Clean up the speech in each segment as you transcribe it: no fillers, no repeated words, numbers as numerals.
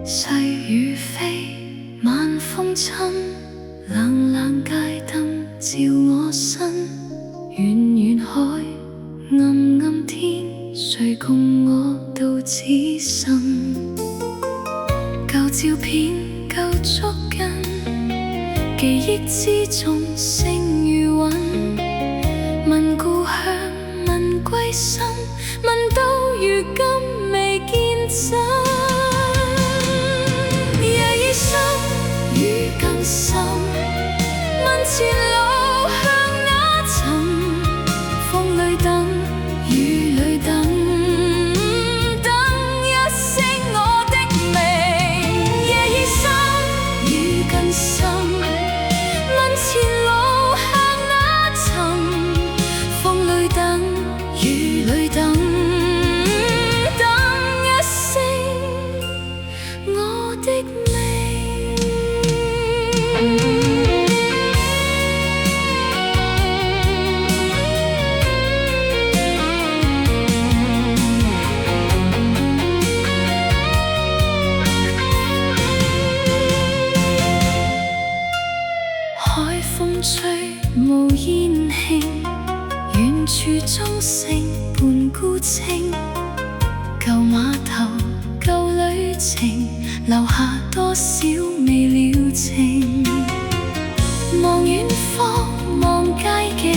細雨飛，晚風侵，冷冷街燈照我身。遠遠海，暗暗天，誰共我度此生？舊照片，舊足印，記憶之中星如雲。問故鄉，問歸心，問到如今未見真。夜已深，雨更深，問前路向哪尋？風裏等，雨裏等，等一聲我的名。夜已深，雨更深，問前路向哪尋？風裏等，雨裏等，等一聲我的名。海風吹，無煙磬，遠處鐘聲伴孤清。舊碼頭，舊旅程，留下多少未了情。望遠方，望街景，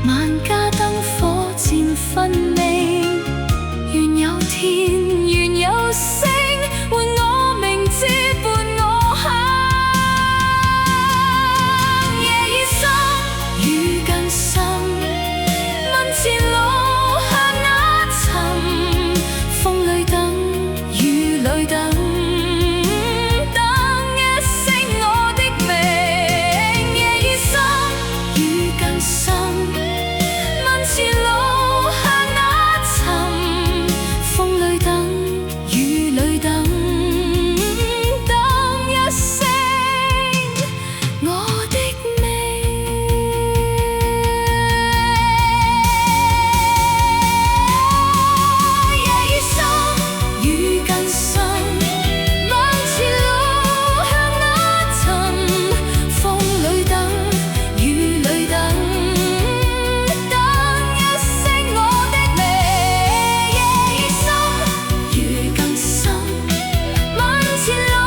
萬家燈火漸分明。願有天，願有星，伴我明知伴我行。夜已深，雨更深，問前路向哪尋？風裏等，雨裏等，等一聲我的名。夜已深，雨更深，問前路向哪尋？風裏等，雨裏等，等一聲我的名。夜已深，雨更深，問前路向哪尋？風裏等，雨裏等，等一聲我的名。夜已深，雨更深，問前路